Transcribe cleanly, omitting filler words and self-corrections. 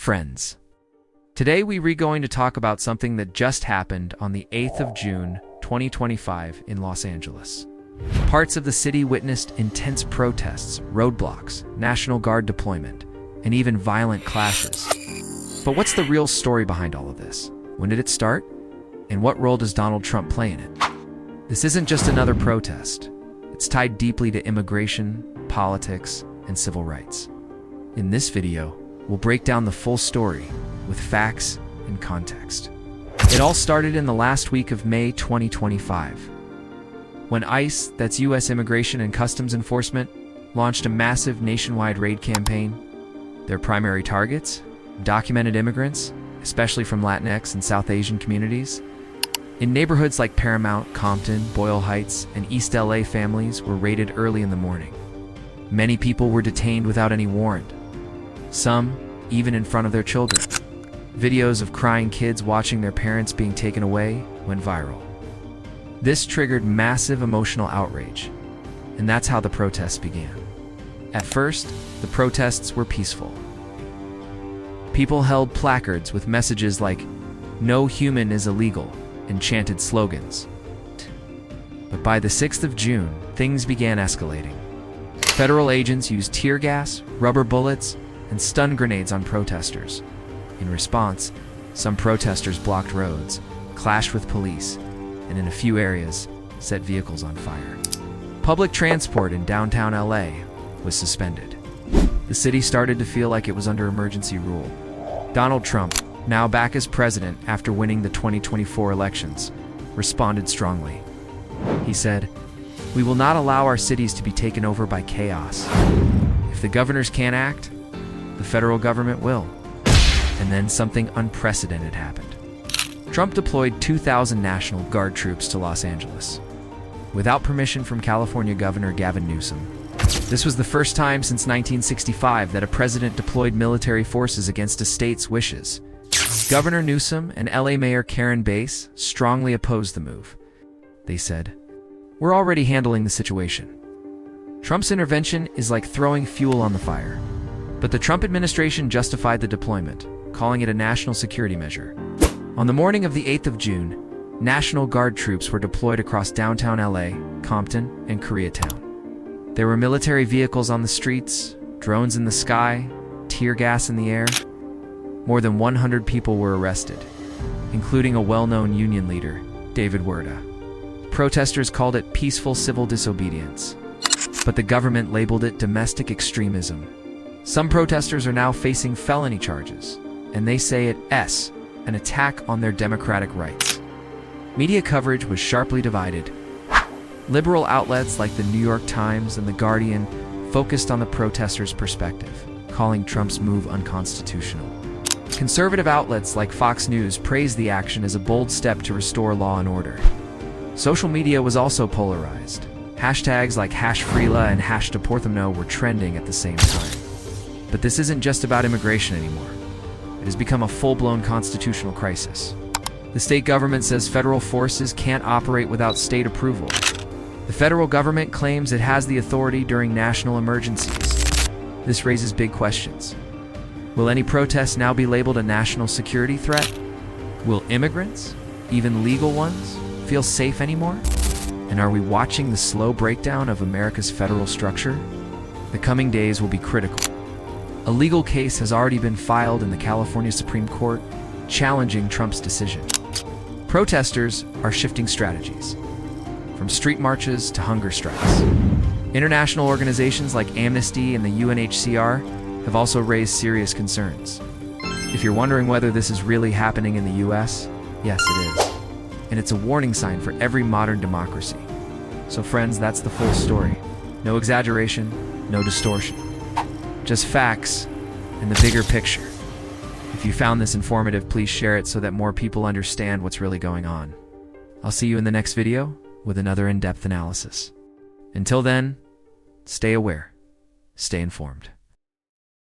Friends, today we're going to talk about something that just happened on the 8th of June, 2025 in Los Angeles. Parts of the city witnessed intense protests, roadblocks, National Guard deployment, and even violent clashes. But what's the real story behind all of this? When did it start? And what role does Donald Trump play in it? This isn't just another protest. It's tied deeply to immigration, politics, and civil rights. In this video, we'll break down the full story with facts and context. It all started in the last week of May 2025, when ICE, that's U.S. Immigration and Customs Enforcement, launched a massive nationwide raid campaign. Their primary targets? Documented immigrants, especially from Latinx and South Asian communities. In neighborhoods like Paramount, Compton, Boyle Heights, and East LA, families were raided early in the morning. Many people were detained without any warrant, some even in front of their children. Videos of crying kids watching their parents being taken away went viral. This triggered massive emotional outrage, and that's how the protests began. At first, the protests were peaceful. People held placards with messages like, "No human is illegal," and chanted slogans. But by the 6th of June, things began escalating. Federal agents used tear gas, rubber bullets, and stun grenades on protesters. In response, some protesters blocked roads, clashed with police, and in a few areas, set vehicles on fire. Public transport in downtown LA was suspended. The city started to feel like it was under emergency rule. Donald Trump, now back as president after winning the 2024 elections, responded strongly. He said, "We will not allow our cities to be taken over by chaos. If the governors can't act, the federal government will." And then something unprecedented happened. Trump deployed 2,000 National Guard troops to Los Angeles, without permission from California Governor Gavin Newsom. This was the first time since 1965 that a president deployed military forces against a state's wishes. Governor Newsom and LA Mayor Karen Bass strongly opposed the move. They said, "We're already handling the situation." Trump's intervention is like throwing fuel on the fire. But the Trump administration justified the deployment, calling it a national security measure. On the morning of the 8th of June, National Guard troops were deployed across downtown LA, Compton, and Koreatown. There were military vehicles on the streets, drones in the sky, tear gas in the air. More than 100 people were arrested, including a well-known union leader, David Werda. Protesters called it peaceful civil disobedience, but the government labeled it domestic extremism. Some protesters are now facing felony charges, and they say it's an attack on their democratic rights. Media coverage was sharply divided. Liberal outlets like the New York Times and The Guardian focused on the protesters' perspective, calling Trump's move unconstitutional. Conservative outlets like Fox News praised the action as a bold step to restore law and order. Social media was also polarized. Hashtags like #Freela and #DeporthamNo were trending at the same time. But this isn't just about immigration anymore. It has become a full-blown constitutional crisis. The state government says federal forces can't operate without state approval. The federal government claims it has the authority during national emergencies. This raises big questions. Will any protest now be labeled a national security threat? Will immigrants, even legal ones, feel safe anymore? And are we watching the slow breakdown of America's federal structure? The coming days will be critical. A legal case has already been filed in the California Supreme Court, challenging Trump's decision. Protesters are shifting strategies, from street marches to hunger strikes. International organizations like Amnesty and the UNHCR have also raised serious concerns. If you're wondering whether this is really happening in the US, yes, it is. And it's a warning sign for every modern democracy. So friends, that's the full story. No exaggeration, no distortion. Just facts and the bigger picture. If you found this informative, please share it so that more people understand what's really going on. I'll see you in the next video with another in-depth analysis. Until then, stay aware, stay informed.